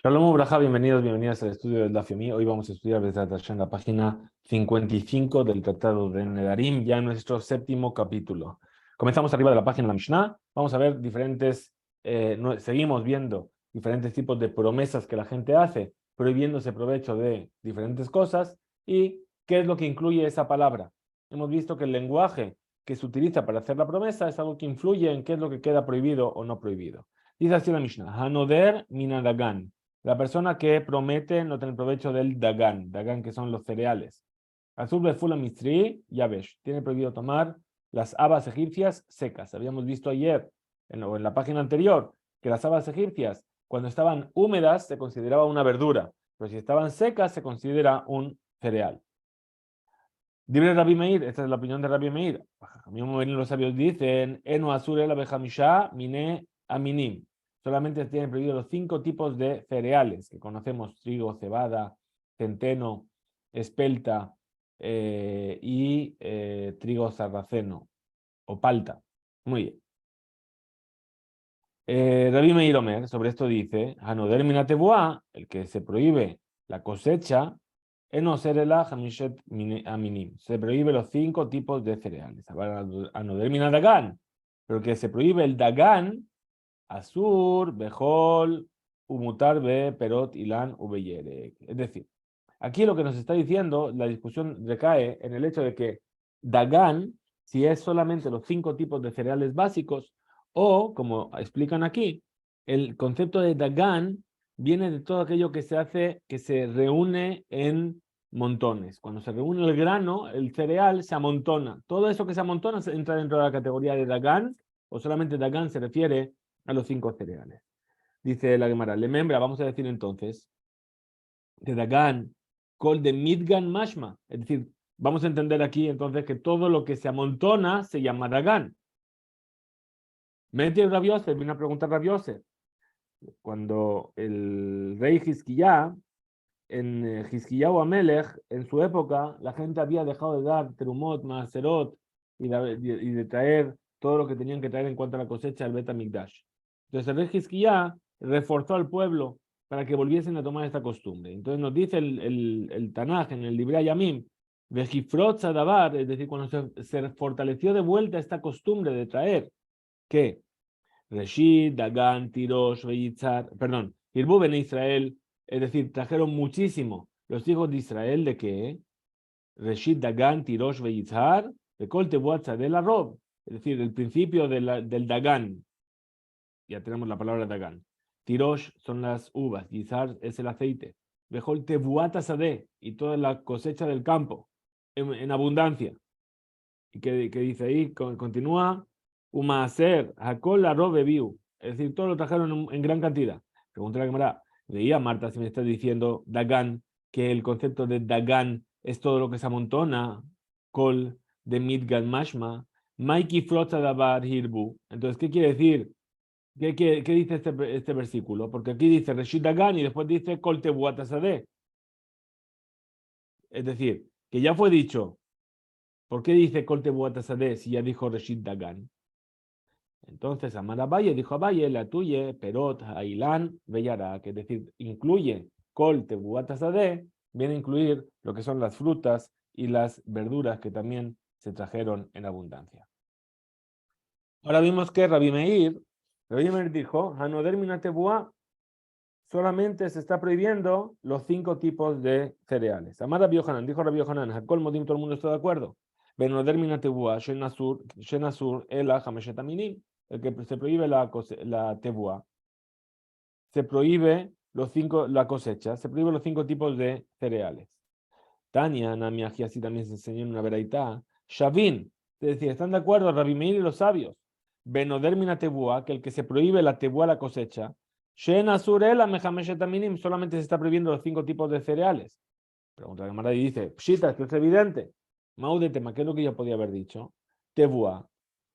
Shalom Ubraja, bienvenidas al estudio del Daf Yomi. Hoy vamos a estudiar Bezrat Hashem, la página 55 del Tratado de Nedarim, ya en nuestro séptimo capítulo. Comenzamos arriba de la página de la Mishnah. Vamos a ver seguimos viendo diferentes tipos de promesas que la gente hace, prohibiéndose provecho de diferentes cosas y qué es lo que incluye esa palabra. Hemos visto que el lenguaje que se utiliza para hacer la promesa es algo que influye en qué es lo que queda prohibido o no prohibido. Dice así la Mishnah: Hanoder minadagan. La persona que promete no tener provecho del dagan que son los cereales. Azul befula mistri, yabesh. Tiene prohibido tomar las habas egipcias secas. Habíamos visto ayer, en la página anterior, que las habas egipcias, cuando estaban húmedas, se consideraba una verdura, pero si estaban secas, se considera un cereal. Dibre Rabbi Meir, esta es la opinión de Rabbi Meir. A mí los sabios dicen, Eno asure la bejamisha mine aminim. Solamente tienen prohibido los 5 tipos de cereales que conocemos: trigo, cebada, centeno, espelta y trigo sarraceno o palta. Muy bien. Rabbi Meir Omer sobre esto dice, Hanoder minatebuá, el que se prohíbe la cosecha, enoserela hamishet aminim. Se prohíbe los 5 tipos de cereales. Hanoder minadagan, pero el que se prohíbe el dagan, Asur, Bejol, Umutar, Be, Perot, Ilan, Ubeyerek. Es decir, aquí lo que nos está diciendo, la discusión recae en el hecho de que Dagan, si es solamente los 5 tipos de cereales básicos, o, como explican aquí, el concepto de Dagan viene de todo aquello que se hace, que se reúne en montones. Cuando se reúne el grano, el cereal se amontona. Todo eso que se amontona entra dentro de la categoría de Dagan, o solamente Dagan se refiere a los 5 cereales. Dice la Gemara, le membra, vamos a decir entonces, de Dagan, Kol de Midgan Mashma. Es decir, vamos a entender aquí entonces que todo lo que se amontona se llama Dagan. Mete Rabiose, vino a preguntar Rabiose. Cuando el rey Hizquiyá, en Hizquiyahu Amelech, en su época, la gente había dejado de dar terumot, maaserot y de traer todo lo que tenían que traer en cuanto a la cosecha del Bet HaMikdash. Entonces el rey Hizquiyá reforzó al pueblo para que volviesen a tomar esta costumbre. Entonces nos dice el Tanaj en el Divrei Yamim, Vejifrot Sadabar, es decir, cuando se fortaleció de vuelta esta costumbre de traer que Reshit, Dagan, Tirosh, Beyitzar, perdón, Irbu Ben Israel, es decir, trajeron muchísimo los hijos de Israel de que Reshit, Dagan, Tirosh, Beyitzar, de Kol Tebuat de la Rob, es decir, el principio del Dagan, ya tenemos la palabra Dagan. Tirosh son las uvas, Yizar es el aceite, Bejol Tebuat Sadeh y toda la cosecha del campo en abundancia. ¿Y qué dice ahí? Continúa. Umaaser, Hakol la robe viu. Es decir, todo lo trajeron en gran cantidad. Pregunta la Gemara. Veía Marta si me está diciendo Dagan, que el concepto de Dagan es todo lo que se amontona. Kol de Midgan Mashma. Maiki Frota Dabar Hirbu. Entonces, ¿qué quiere decir? ¿Qué dice este versículo? Porque aquí dice Reshit Dagan y después dice Kol Tebuatasade. Es decir, que ya fue dicho. ¿Por qué dice Kol Tebuatasade si ya dijo Reshit Dagan? Entonces, Amar Abaye dijo Abaye, la tuya, Perot, Ailán, Beyarak, es decir, incluye Kol, Tebuatazadeh, viene a incluir lo que son las frutas y las verduras que también se trajeron en abundancia. Ahora vimos que Rabbi Meir dijo, Hanoder Minatebuá, solamente se está prohibiendo los 5 tipos de cereales. Amar Rabbi Yohanan, dijo Rabbi Yohanan, Hakol Modim, todo el mundo está de acuerdo. Benoder Minatebuá, Shenasur, Ela, Hameshetaminim. El que se prohíbe la tebuá, se prohíbe la cosecha, se prohíbe los 5 tipos de cereales. Tania, Namiaji, así también se enseñó en una veraitá. Shavin, es decir, ¿están de acuerdo Rabbi Meir y los sabios? Benoder mina tebuá, que el que se prohíbe la tebuá, la cosecha, Shen asurela mejameshetaminim, solamente se está prohibiendo los 5 tipos de cereales. Pregunta la Gemara y dice, pshita, esto es evidente. Maude tema, ¿qué es lo que yo podía haber dicho? Tebuá.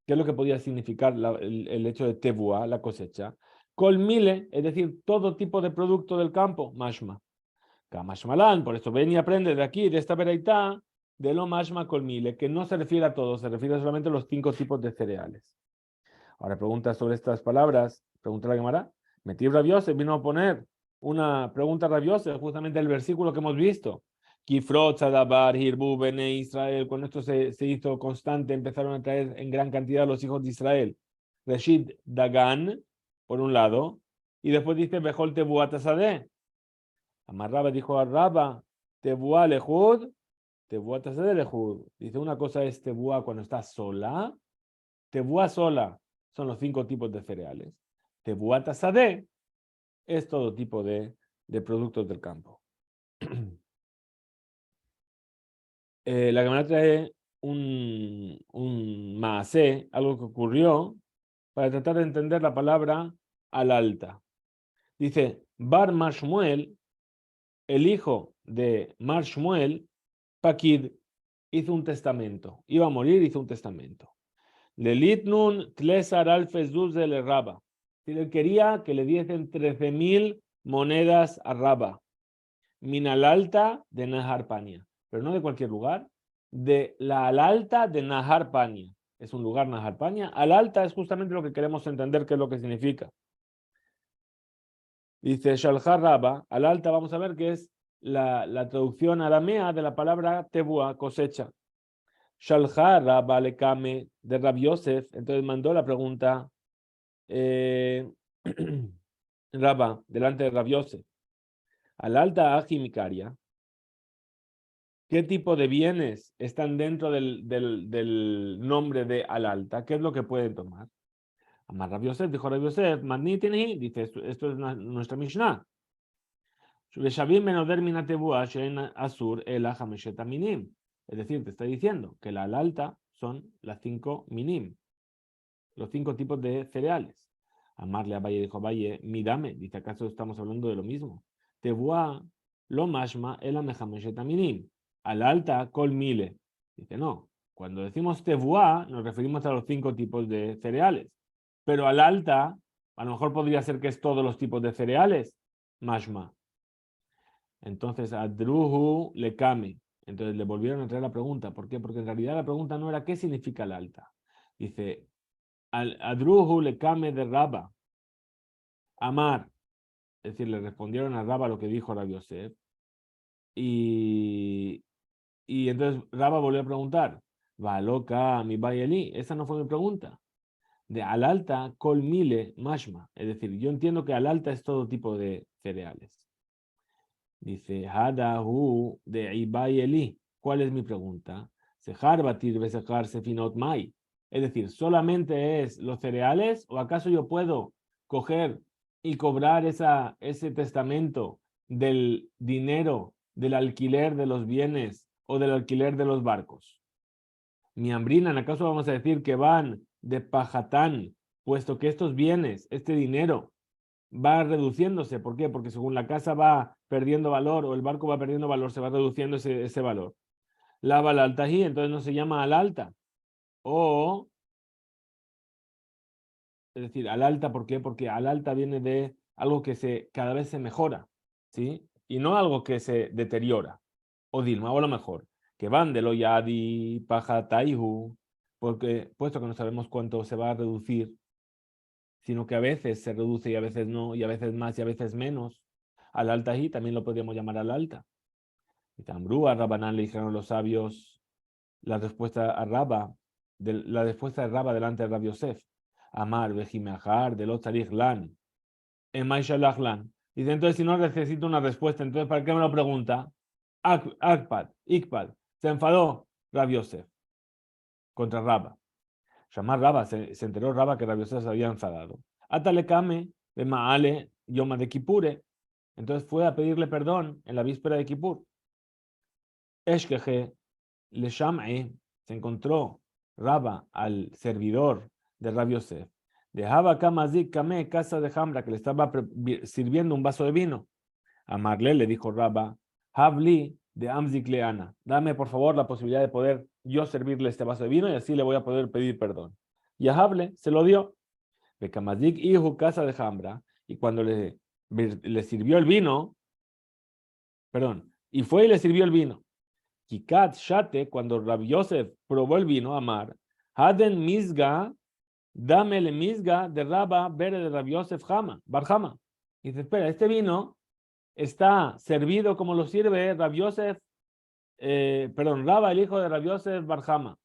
¿Qué es lo que podía significar el hecho de tebuá, la cosecha? Colmile, es decir, todo tipo de producto del campo, mashma. Kamashmalan, por eso ven y aprende de aquí, de esta veraitá, de lo mashma colmile, que no se refiere a todo, se refiere solamente a los 5 tipos de cereales. Ahora pregunta sobre estas palabras, pregunta la Gemara. Metí Rabiose, vino a poner una pregunta rabiosa, justamente el versículo que hemos visto. Kifrot, Sadabar, Hirbu, Bene Israel. Cuando esto se hizo constante, empezaron a traer en gran cantidad los hijos de Israel. Reshid Dagan, por un lado, y después dice Bejol Tebuá Tasadeh. Amarraba dijo a Rabba, Tebuá Lejud, Tebuá Tasadeh Lejud. Dice una cosa es Tebuá cuando está sola, Tebuá sola son los 5 tipos de cereales. Tebuá Tasadeh es todo tipo de productos del campo. La Gemara trae un maasé, algo que ocurrió, para tratar de entender la palabra al alta. Dice, Bar Mashmuel, el hijo de Mashmuel, Pakid, hizo un testamento. Iba a morir, hizo un testamento. Lelitnun tlesar alfezuz de Raba. Él quería que le diesen 13.000 monedas a Raba. Minal alta de Nahar Pania, pero no de cualquier lugar, de la al alta de Nahar Pania. Es un lugar Nahar Pania. Al alta es justamente lo que queremos entender qué es lo que significa. Dice Shalhar Rabba, al alta vamos a ver que es la traducción aramea de la palabra tebua, cosecha. Shalhar Rabba le kame de Rab Yosef, entonces mandó la pregunta Rabba, delante de Rab Yosef. Al alta ajimicaria, ¿qué tipo de bienes están dentro del nombre de al alta? ¿Qué es lo que pueden tomar? Amar Rab Yosef, dijo Rab Yosef, Magnitini, dice, esto es nuestra Mishnah. Es decir, te está diciendo que la al alta son las 5 minim, los 5 tipos de cereales. Amarle a Valle dijo Valle, midame, dice, ¿acaso estamos hablando de lo mismo? Tebuá, lo mashma, el amejameshetaminim. Al alta, col mile. Dice, no, cuando decimos tebuá, nos referimos a los 5 tipos de cereales. Pero al alta, a lo mejor podría ser que es todos los tipos de cereales, mashma. Entonces, adruhu le kame. Entonces le volvieron a traer la pregunta. ¿Por qué? Porque en realidad la pregunta no era ¿qué significa el alta? Dice, adruhu le kame de Rabba. Amar. Es decir, le respondieron a Rabba lo que dijo Rabbi Yosef. Y entonces Rabba volvió a preguntar, va loca mi bayelí. Esa no fue mi pregunta. De al alta, kol mile mashma. Es decir, yo entiendo que al alta es todo tipo de cereales. Dice, Hadahu de Ibayeli. ¿Cuál es mi pregunta? Sejar batir besejar sefinot mai. Es decir, ¿solamente es los cereales o acaso yo puedo coger y cobrar ese testamento del dinero, del alquiler de los bienes o del alquiler de los barcos? Mi hambrina, ¿en acaso vamos a decir que van de pajatán, puesto que estos bienes, este dinero, va reduciéndose? ¿Por qué? Porque según la casa va perdiendo valor o el barco va perdiendo valor, se va reduciendo ese valor. Lava al altají, entonces no se llama al alta. O, es decir, al alta, ¿por qué? Porque al alta viene de algo que cada vez se mejora, ¿sí? Y no algo que se deteriora. O Dilma, o lo mejor, que van de lo yadi, paja, taihu, porque puesto que no sabemos cuánto se va a reducir, sino que a veces se reduce y a veces no, y a veces más y a veces menos. Al alta y también lo podríamos llamar al alta. Y Tambrú, a Rabanán le dijeron los sabios la respuesta a Rabba, la respuesta de Rabba delante de Rab Yosef. Amar, Bejimeajar, de los Tarich Lan, Emay Shalach Lan. Dice, entonces si no necesito una respuesta, entonces ¿para qué me lo pregunta? Ikpad, se enfadó Rab Yosef contra Rabba. Llamar Rabba, se enteró Rabba que Rab Yosef se había enfadado. Atalekame, de Maale, Yoma de Kipure. Entonces fue a pedirle perdón en la víspera de Kippur. Eshkeje, le Sham'e, se encontró Rabba al servidor de Rab Yosef. Dejaba Kamazik Kame, casa de Hamra, que le estaba sirviendo un vaso de vino. A Marle le dijo Rabba, Habli de Amzik Leana, dame por favor la posibilidad de poder yo servirle este vaso de vino y así le voy a poder pedir perdón. Y a Hable se lo dio. De Kamazik hijo casa de Hamra, y cuando le sirvió el vino, perdón, y fue y le sirvió el vino. Kikat Shate, cuando Rabbi Yosef probó el vino, Amar, Haden Misga, dame el Misga de Rabba Bere de Rabbi Yosef Barjama. Y dice, espera, este vino está servido como lo sirve Rab Yosef, Raba, el hijo de Rab Yosef bar Jama.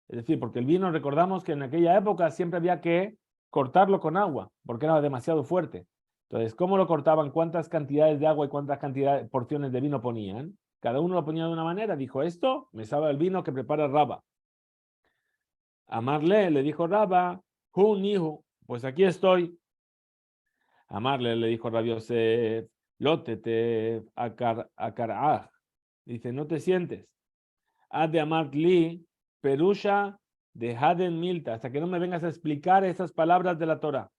Es decir, porque el vino, recordamos que en aquella época siempre había que cortarlo con agua, porque era demasiado fuerte. Entonces, ¿cómo lo cortaban? ¿Cuántas cantidades de agua y cuántas cantidades, porciones de vino ponían? Cada uno lo ponía de una manera. Dijo, esto me sabe el vino que prepara Raba. Amarle le dijo Raba, Hu nihu, pues aquí estoy. Amarle le dijo Rab Yosef, lótete akaraj. Dice, no te sientes. Ad de amarli, perusha de Haden Milta, hasta que no me vengas a explicar esas palabras de la Torah.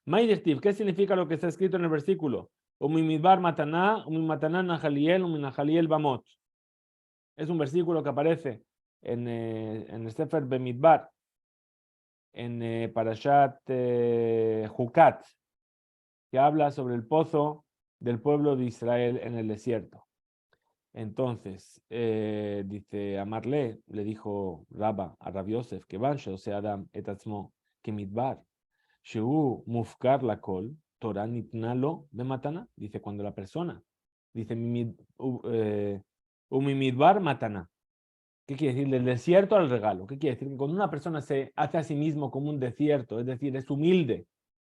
Maidirtiv, ¿qué significa lo que está escrito en el versículo? Umimidbar mataná, umimataná najaliel, uminajaliel bamot. Es un versículo que aparece en el Sefer Bemidbar, en Parashat Jukat, que habla sobre el pozo del pueblo de Israel en el desierto. Entonces, dice Amarle, le dijo Rabba a Rab Yosef, que Banshe, o sea, Adam etatzmo, que midbar, Sheu mufkar la kol, Torah nitnalo bematana, dice cuando la persona, dice umimidbar matana. ¿Qué quiere decir? Del desierto al regalo. ¿Qué quiere decir? Que cuando una persona se hace a sí mismo como un desierto, es decir, es humilde,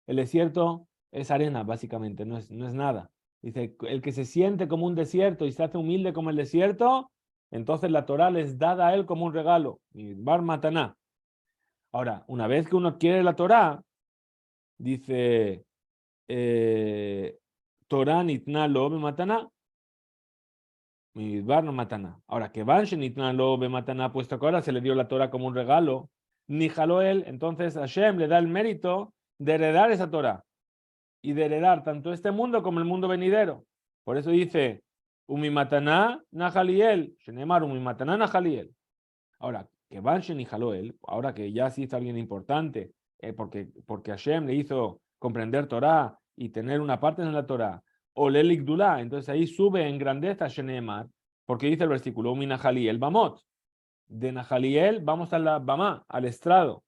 el desierto es arena, básicamente, no es nada. Dice, el que se siente como un desierto y se hace humilde como el desierto, entonces la Torah les dada a él como un regalo. Y bar mataná. Ahora, una vez que uno adquiere la Torah, dice, Torah nitna lo be mataná. Midbar no mataná. Ahora, que van nitna lo be mataná, puesto que ahora se le dio la Torah como un regalo, ni jaló él, entonces Hashem le da el mérito de heredar esa Torah y de heredar tanto este mundo como el mundo venidero. Por eso dice, Umimataná Nahaliel, Shenemar Umimataná Nahaliel. Ahora, que Banshen y Jaloel, ahora que ya se hizo alguien importante, porque Hashem le hizo comprender Torah y tener una parte en la Torah, o Lelik Dulá, entonces ahí sube en grandeza Shenemar, porque dice el versículo, Uminahaliel Bamot. De Nahaliel vamos a la Bamá, al estrado.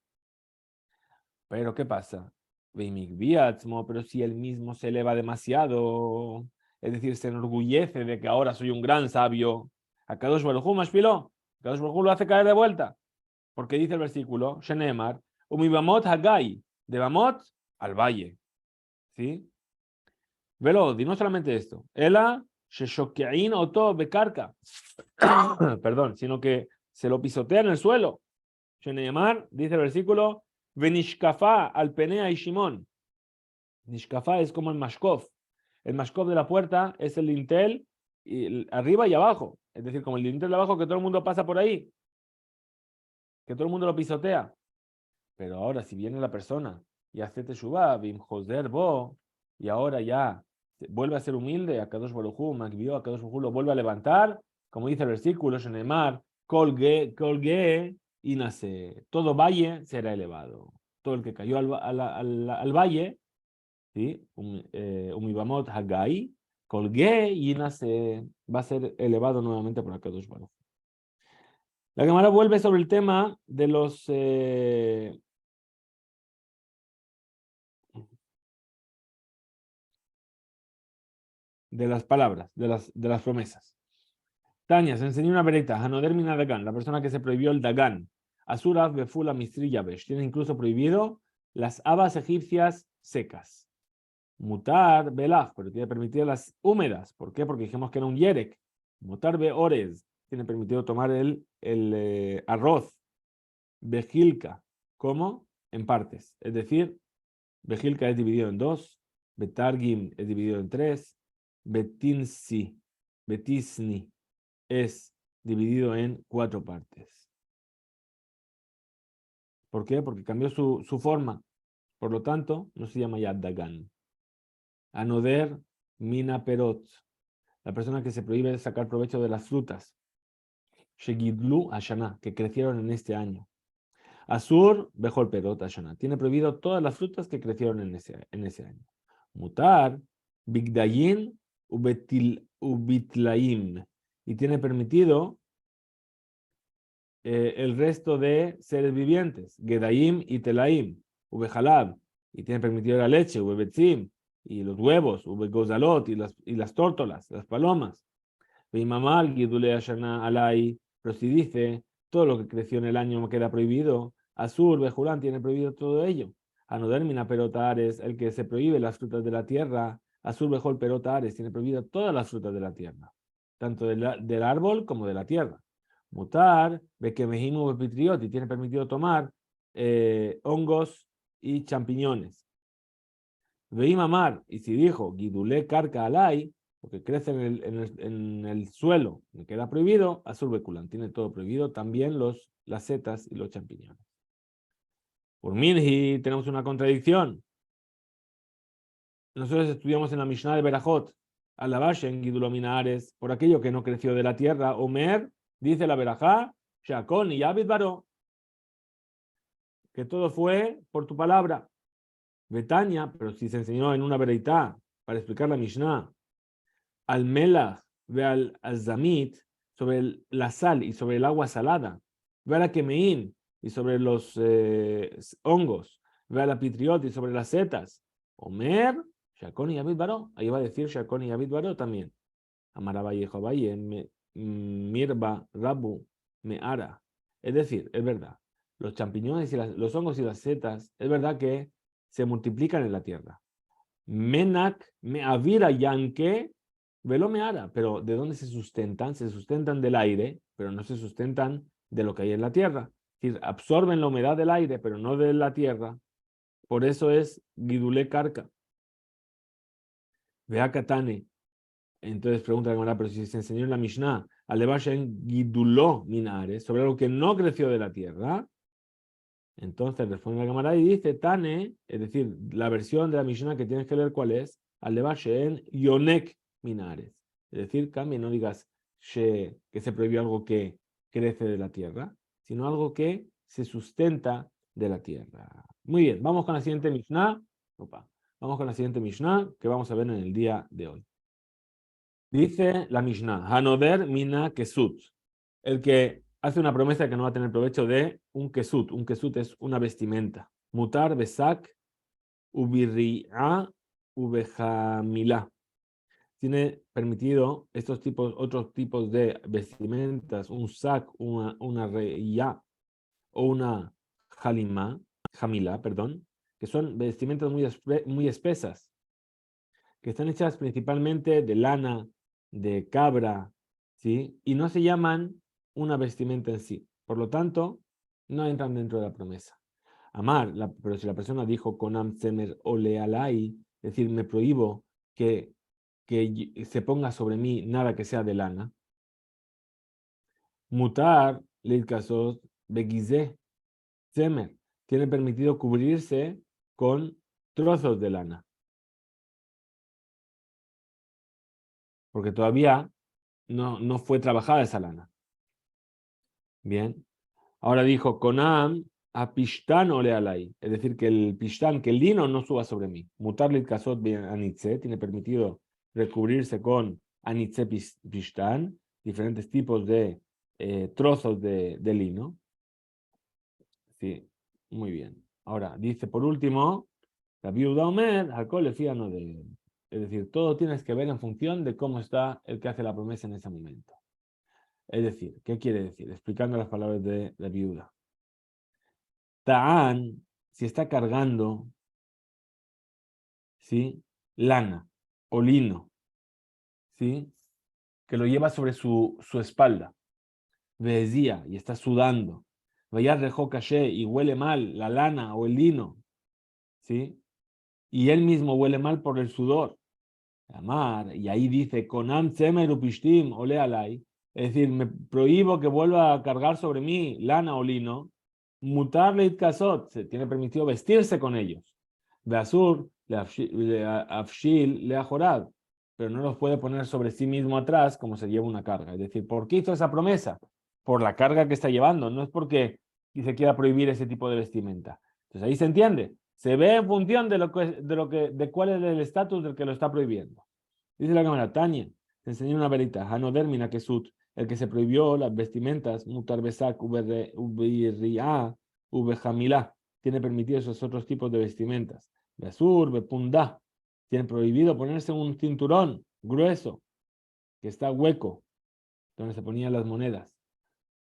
Pero ¿qué pasa? Pero si él mismo se eleva demasiado, es decir, se enorgullece de que ahora soy un gran sabio, a Kadosh Baruj Hu Mashpiló, Kadosh Baruj Hu lo hace caer de vuelta, porque dice el versículo, Shenemar, Umibamot Hagai, de Bamot al valle, ¿sí? Velo, y no solamente esto, Ela Sheshokein Oto Bekarka, perdón, sino que se lo pisotea en el suelo. Shenemar, dice el versículo, Venishkafa al Penea y Shimon. Nishkafa es como el mashkov. El mashkov de la puerta es el dintel arriba y abajo. Es decir, como el dintel de abajo que todo el mundo pasa por ahí. Que todo el mundo lo pisotea. Pero ahora, si viene la persona y hace teshuvah, bim joser bo, y ahora ya vuelve a ser humilde, a Kadosh Baruj Hu, Magvio, a Kadosh Baruj Hu lo vuelve a levantar, como dice el versículo, Shenemar, colgue y nace. Todo valle será elevado. Todo el que cayó al valle, ¿sí? Umibamot Hagai, colgué y nace, va a ser elevado nuevamente por Akadosh Baruj. La Gemara vuelve sobre el tema de los de las palabras, de las promesas. Tania, se enseñó una vereta, Hanoder Mina Dagan, la persona que se prohibió el Dagan. Asura Befula Mistri Yabesh, tiene incluso prohibido las habas egipcias secas. Mutar Belaj, pero tiene permitido las húmedas. ¿Por qué? Porque dijimos que era un yerek. Mutar Beores, tiene permitido tomar el arroz. Bejilka, ¿cómo? En partes. Es decir, Bejilka es dividido en dos. Betargim es dividido en tres. Betinsi, Betisni es dividido en cuatro partes. ¿Por qué? Porque cambió su forma. Por lo tanto, no se llama Yad Dagan. Anoder Mina Perot, la persona que se prohíbe sacar provecho de las frutas. Shegidlu Ashana, que crecieron en este año. Asur Bejol Perot Ashana, tiene prohibido todas las frutas que crecieron en ese año. Mutar Bigdayin Ubitlaim, y tiene permitido el resto de seres vivientes. Gedaim y Telaim, Ubejalab, y tiene permitido la leche, Ubebetzim, y los huevos, gozalot, y las tórtolas, las palomas. Veimamal, Gidule Ashana Alai, pero si dice, todo lo que creció en el año me queda prohibido, Azur, Bejulán tiene prohibido todo ello. Anodermina perotares, el que se prohíbe las frutas de la tierra, Azur, Bejol perotares, tiene prohibido todas las frutas de la tierra, tanto del árbol como de la tierra. Mutar, Bekemehimu Bepitrioti, tiene permitido tomar hongos y champiñones. Veimamar, y si dijo, Gidule Karka Alai, porque crece en el suelo, me queda prohibido, Azul Beculan, tiene todo prohibido, también las setas y los champiñones. Por Minhi tenemos una contradicción. Nosotros estudiamos en la Mishnah de Berajot, Alabashen Gidulominares, por aquello que no creció de la tierra, Omer, dice la Berajá, Shakon y Yabit Baró, que todo fue por tu palabra. Betania, pero si se enseñó en una vereitá para explicar la Mishnah, al melach ve al azamit, sobre la sal y sobre el agua salada, ve a la kemeín y sobre los hongos, ve a la pitriot y sobre las setas. Omer, Shakon y Abid Baró, ahí va a decir Shakon y Abid Baró también. Amaraba y Jovaye, Mirba, Rabu, Meara. Es decir, es verdad, los champiñones y los hongos y las setas, es verdad que se multiplican en la tierra. Menak, Meavira, Yanke, velo Meara, pero ¿de dónde se sustentan? Se sustentan del aire, pero no se sustentan de lo que hay en la tierra. Es decir, absorben la humedad del aire, pero no de la tierra. Por eso es Gidule Karka. Vea Katane. Entonces pregunta la Gemara, pero si se enseñó en la Mishnah, Alevashen Giduló Minares, sobre algo que no creció de la tierra, entonces responde la Gemara y dice, Tane, es decir, la versión de la Mishnah que tienes que leer cuál es, Alevashen Yonek Minares. Es decir, cambia, no digas que se prohibió algo que crece de la tierra, sino algo que se sustenta de la tierra. Muy bien, vamos con la siguiente Mishnah. Opa, vamos con la siguiente Mishnah que vamos a ver en el día de hoy. Dice la Mishnah, Hanoder Mina Kesut, el que hace una promesa que no va a tener provecho de un Kesut. Un Kesut es una vestimenta. Mutar Besak Ubirri'a Ubejamilá. Tiene permitido otros tipos de vestimentas, un sac, una reya o una jamilá, perdón, que son vestimentas muy espesas, que están hechas principalmente de lana, de cabra, ¿sí? Y no se llaman una vestimenta en sí. Por lo tanto, no entran dentro de la promesa. Amar, pero si la persona dijo Konam Tzemer Olealai, es decir, me prohíbo que se ponga sobre mí nada que sea de lana. Mutar, Lilkasot, Begizé, Tzemer, tiene permitido cubrirse con trozos de lana. Porque todavía no fue trabajada esa lana. Bien. Ahora dijo, Konam a Pishtán olealai. Es decir, que el Pishtán, que el lino no suba sobre mí. Mutarle el kasot bien anitze, tiene permitido recubrirse con anitze Pishtán, diferentes tipos de trozos de lino. Sí, muy bien. Ahora, dice por último, la viuda Omer, Jacob le fíano de. Es decir, todo tienes que ver en función de cómo está el que hace la promesa en ese momento. Es decir, ¿qué quiere decir? Explicando las palabras de la viuda. Ta'an, si está cargando, ¿sí? Lana o lino, ¿sí? Que lo lleva sobre su espalda. Vezía y está sudando. Vaya rejó caché y huele mal la lana o el lino, ¿sí? Y él mismo huele mal por el sudor. Amar, y ahí dice, Konam tzemer upishtim ole alai, es decir, me prohíbo que vuelva a cargar sobre mí lana o lino, mutar leit kasot, se tiene permitido vestirse con ellos, beasur le afshil le ajorad, pero no los puede poner sobre sí mismo atrás como se lleva una carga. Es decir, ¿por qué hizo esa promesa? Por la carga que está llevando, no es porque se quiera prohibir ese tipo de vestimenta. Entonces ahí se entiende. Se ve en función de cuál es el estatus del que lo está prohibiendo. Dice la cámara, Tania, te enseñé una verita, Hanoder mina kesut, el que se prohibió las vestimentas, mutar besak, ubirriá, ubejamilá, tiene permitido esos otros tipos de vestimentas. Besur, bepundá, Tiene prohibido ponerse un cinturón grueso, que está hueco, donde se ponían las monedas.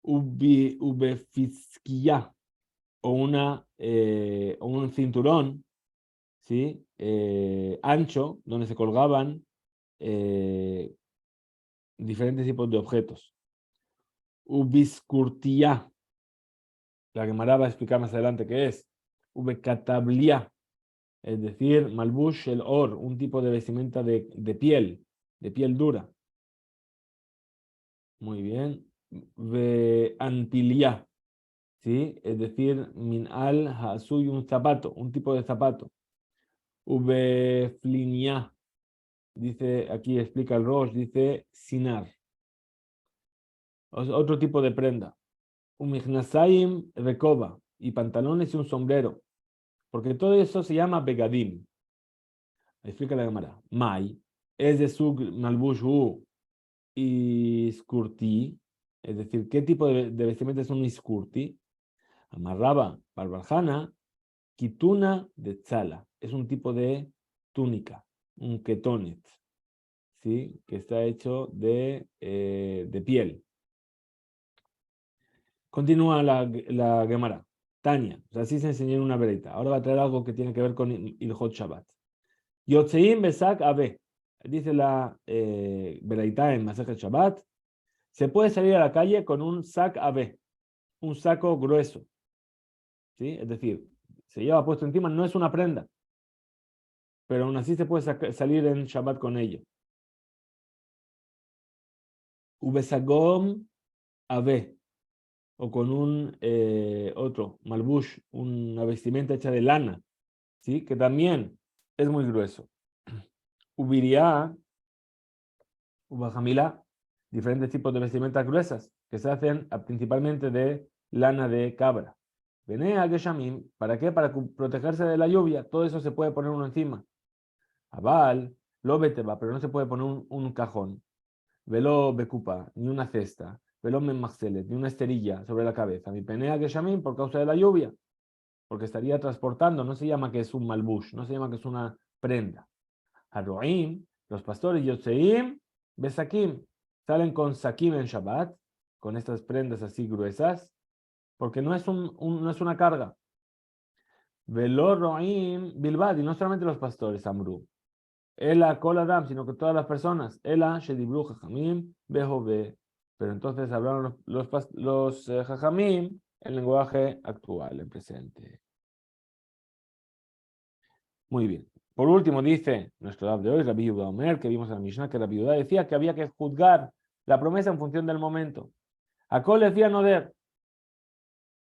Ubefizquilla, o un cinturón, ¿sí? Ancho, donde se colgaban diferentes tipos de objetos. Ubiscurtilla, la Gemara va a explicar más adelante qué es. Ubecatablía, es decir, malbush el or, un tipo de vestimenta de piel dura. Muy bien. Ve antilia, ¿sí? Es decir, min al hasuy, un zapato, un tipo de zapato. Ve flinia, dice, aquí explica el Rosh, dice sinar. Otro tipo de prenda. Un mignasaim recoba, y pantalones y un sombrero. Porque todo eso se llama begadim. Explica la Gemara. Mai es de sug malbush y skurti, es decir, ¿qué tipo de vestimenta es un iskurti? Amarraba barbarjana, kituna de tzala. Es un tipo de túnica, un ketonet, ¿sí? Que está hecho de piel. Continúa la Gemara. Tania, así se enseñó en una verita. Ahora va a traer algo que tiene que ver con Ilhot Shabbat. Yotzeim besak abe. Dice la Beraita en Masechet Shabbat. Se puede salir a la calle con un sac abe, un saco grueso. ¿Sí? Es decir, se lleva puesto encima, no es una prenda, pero aún así se puede salir en Shabbat con ello. Ubesagom abe, o con un otro, malbush, una vestimenta hecha de lana, ¿sí? Que también es muy grueso. Ubiria, ubajamila, diferentes tipos de vestimentas gruesas que se hacen principalmente de lana de cabra. Venea geshamim, ¿para qué? Para protegerse de la lluvia. Todo eso se puede poner uno encima. Abal, lo beteba, pero no se puede poner un cajón. Velo becupa, ni una cesta. Velo memachselet, ni una esterilla sobre la cabeza. Mi penea geshamim por causa de la lluvia. Porque estaría transportando, no se llama que es un malbush, no se llama que es una prenda. Haroim, los pastores Yotzeim, Besakim, salen con Sakim en Shabbat, con estas prendas así gruesas, porque no es, no es una carga. Velo Roim Bilbad, y no solamente los pastores, Amru. Ela Kol Adam, sino que todas las personas. Ela Shedibru Jajamim Behove. Pero entonces hablaron los Jajamim en lenguaje actual, en presente. Muy bien. Por último, dice nuestro Daf de hoy, Rabbi Yehuda Omer, que vimos en la Mishnah, que Rabbi Yehuda decía que había que juzgar la promesa en función del momento. A Kol decía Noder.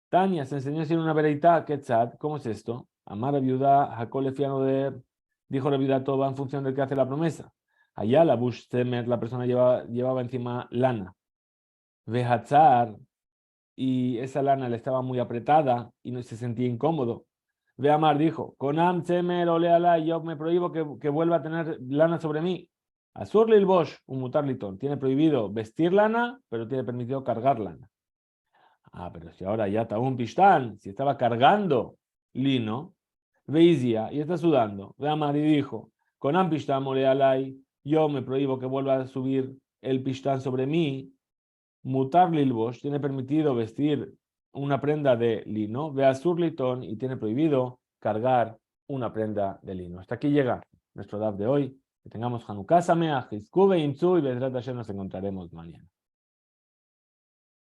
Tania se enseñó a decir una vereita, Ketzad, ¿cómo es esto? Amar a viuda, Jacob le Noder, dijo la viuda, todo va en función del que hace la promesa. Allá la Bush Temer, la persona llevaba encima lana. Vehatzar, y esa lana le estaba muy apretada y no se sentía incómodo. Amar dijo, Konam Temer oleala, yo me prohíbo que vuelva a tener lana sobre mí. Azur Lil Bosch, un mutarlitón, tiene prohibido vestir lana, pero tiene permitido cargar lana. Ah, pero si ahora ya está un pistán, si estaba cargando lino, veía y está sudando. Ve a Mari y dijo, con ampistán morealai, yo me prohíbo que vuelva a subir el pistán sobre mí. Mutar lilbosh tiene permitido vestir una prenda de lino, ve a surlitón y tiene prohibido cargar una prenda de lino. Hasta aquí llega nuestro DAF de hoy. Que tengamos Hanukkah Sameach, Hizkube Imtzu y Bezrat Hashem nos encontraremos mañana.